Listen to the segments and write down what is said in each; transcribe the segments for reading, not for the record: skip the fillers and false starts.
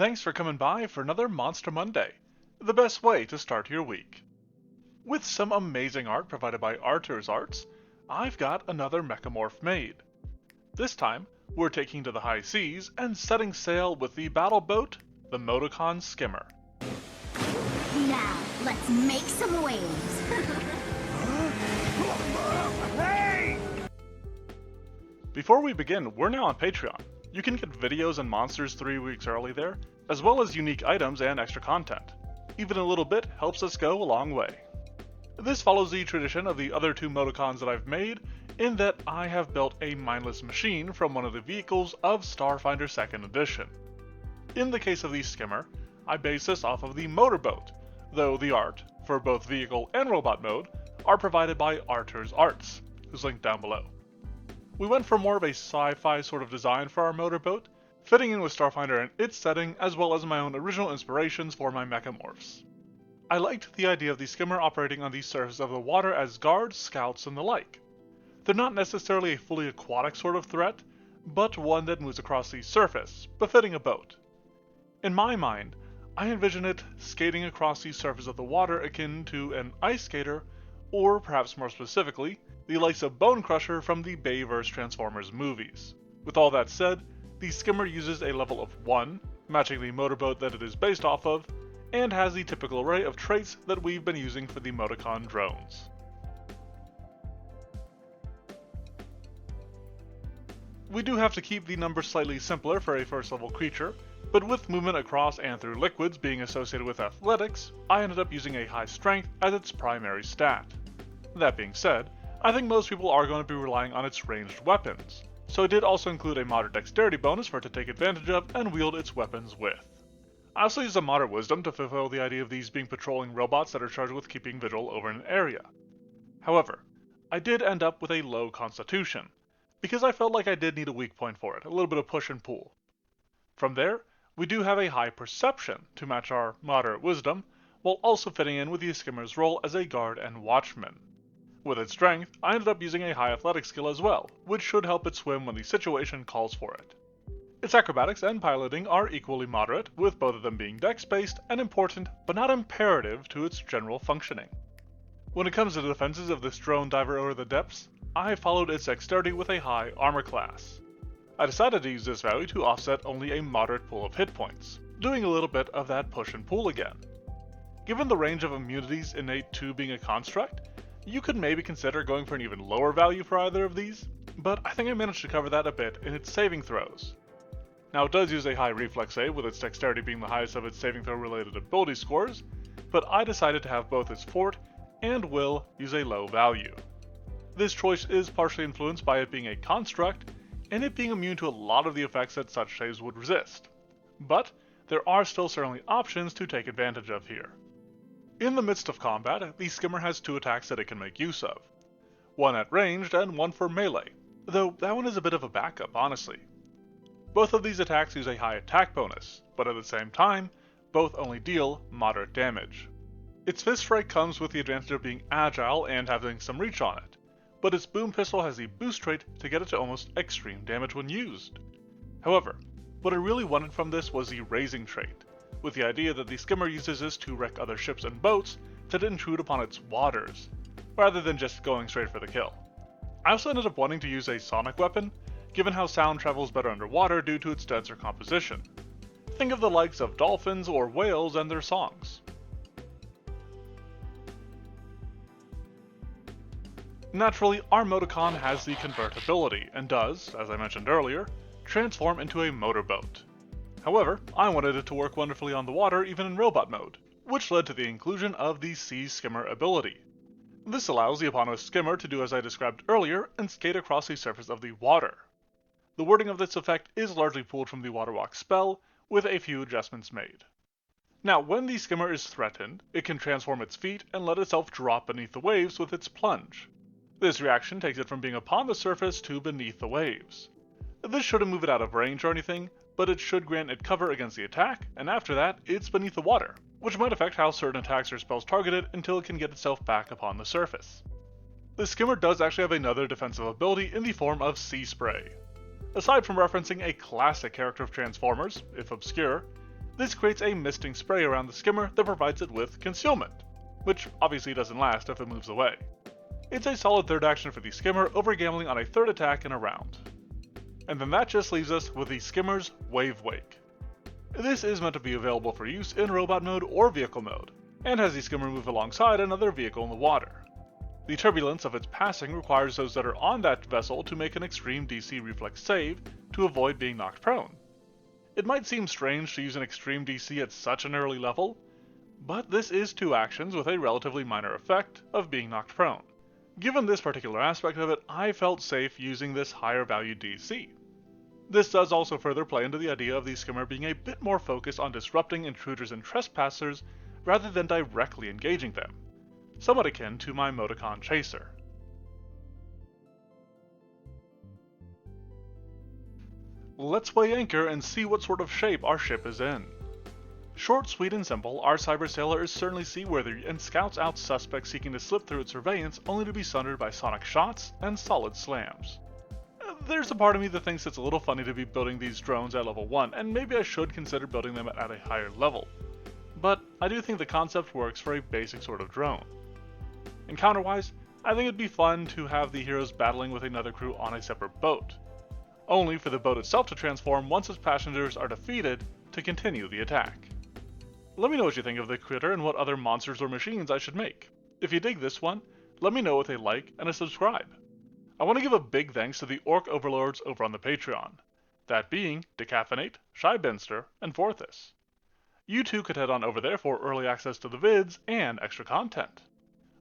Thanks for coming by for another Monster Monday, the best way to start your week. With some amazing art provided by Arthur's Arts, I've got another mechamorph made. This time, we're taking to the high seas and setting sail with the battle boat, the Motocon Skimmer. Now, let's make some waves. Hey! Before we begin, we're now on Patreon. You can get videos and monsters 3 weeks early there, as well as unique items and extra content. Even a little bit helps us go a long way. This follows the tradition of the other two Motocons that I've made, in that I have built a mindless machine from one of the vehicles of Starfinder 2nd Edition. In the case of the Skimmer, I base this off of the motorboat, though the art, for both vehicle and robot mode, are provided by Arthur's Arts, who's linked down below. We went for more of a sci-fi sort of design for our motorboat, fitting in with Starfinder and its setting, as well as my own original inspirations for my mechamorphs. I liked the idea of the Skimmer operating on the surface of the water as guards, scouts, and the like. They're not necessarily a fully aquatic sort of threat, but one that moves across the surface, befitting a boat. In my mind, I envision it skating across the surface of the water akin to an ice skater, or perhaps more specifically, the likes of Bone Crusher from the Bayverse Transformers movies. With all that said, the Skimmer uses a level of 1, matching the motorboat that it is based off of, and has the typical array of traits that we've been using for the Motocon drones. We do have to keep the numbers slightly simpler for a first level creature, but with movement across and through liquids being associated with athletics, I ended up using a high strength as its primary stat. That being said, I think most people are going to be relying on its ranged weapons, so I did also include a moderate dexterity bonus for it to take advantage of and wield its weapons with. I also used a moderate wisdom to fulfill the idea of these being patrolling robots that are charged with keeping vigil over an area. However, I did end up with a low constitution, because I felt like I did need a weak point for it, a little bit of push and pull. From there, we do have a high perception to match our moderate wisdom, while also fitting in with the Skimmer's role as a guard and watchman. With its strength, I ended up using a high athletic skill as well, which should help it swim when the situation calls for it. Its acrobatics and piloting are equally moderate, with both of them being dex-based and important, but not imperative to its general functioning. When it comes to the defenses of this drone diver over the depths, I followed its dexterity with a high armor class. I decided to use this value to offset only a moderate pool of hit points, doing a little bit of that push and pull again. Given the range of immunities innate to being a construct, you could maybe consider going for an even lower value for either of these, but I think I managed to cover that a bit in its saving throws. Now it does use a high reflex save, with its dexterity being the highest of its saving throw related ability scores, but I decided to have both its fort and will use a low value. This choice is partially influenced by it being a construct, and it being immune to a lot of the effects that such saves would resist. But there are still certainly options to take advantage of here. In the midst of combat, the Skimmer has 2 attacks that it can make use of. One at ranged and one for melee, though that one is a bit of a backup, honestly. Both of these attacks use a high attack bonus, but at the same time, both only deal moderate damage. Its fist strike comes with the advantage of being agile and having some reach on it, but its boom pistol has the boost trait to get it to almost extreme damage when used. However, what I really wanted from this was the raising trait, with the idea that the Skimmer uses this to wreck other ships and boats that intrude upon its waters, rather than just going straight for the kill. I also ended up wanting to use a sonic weapon, given how sound travels better underwater due to its denser composition. Think of the likes of dolphins or whales and their songs. Naturally, our Motocon has the convertibility, and does, as I mentioned earlier, transform into a motorboat. However, I wanted it to work wonderfully on the water even in robot mode, which led to the inclusion of the Sea Skimmer ability. This allows the eponymous Skimmer to do as I described earlier and skate across the surface of the water. The wording of this effect is largely pulled from the Water Walk spell, with a few adjustments made. Now, when the Skimmer is threatened, it can transform its feet and let itself drop beneath the waves with its plunge. This reaction takes it from being upon the surface to beneath the waves. This shouldn't move it out of range or anything, but it should grant it cover against the attack, and after that, it's beneath the water, which might affect how certain attacks or spells target it until it can get itself back upon the surface. The Skimmer does actually have another defensive ability in the form of Sea Spray. Aside from referencing a classic character of Transformers, if obscure, This creates a misting spray around the skimmer that provides it with concealment, which obviously doesn't last if it moves away. It's a solid third action for the skimmer over gambling on a third attack in a round. And then that just leaves us with the skimmer's Wave Wake. This is meant to be available for use in robot mode or vehicle mode, and has the skimmer move alongside another vehicle in the water. The turbulence of its passing requires those that are on that vessel to make an extreme DC reflex save to avoid being knocked prone. It might seem strange to use an extreme DC at such an early level, but this is 2 actions with a relatively minor effect of being knocked prone. Given this particular aspect of it, I felt safe using this higher value DC. This does also further play into the idea of the skimmer being a bit more focused on disrupting intruders and trespassers rather than directly engaging them, somewhat akin to my Motocon chaser. Let's weigh anchor and see what sort of shape our ship is in. Short, sweet, and simple, our cyber sailor is certainly seaworthy and scouts out suspects seeking to slip through its surveillance only to be sundered by sonic shots and solid slams. There's a part of me that thinks it's a little funny to be building these drones at level 1, and maybe I should consider building them at a higher level. But I do think the concept works for a basic sort of drone. Encounter-wise, I think it'd be fun to have the heroes battling with another crew on a separate boat, only for the boat itself to transform once its passengers are defeated to continue the attack. Let me know what you think of the critter and what other monsters or machines I should make. If you dig this one, let me know with a like and a subscribe. I want to give a big thanks to the Orc Overlords over on the Patreon, that being Decaffeinate, Shybenster, and Forthus. You too could head on over there for early access to the vids and extra content.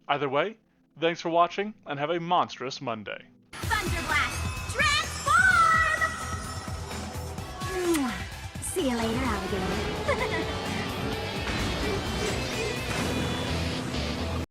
Either way, thanks for watching and have a monstrous Monday. Thunderblast, transform! See you later, alligator.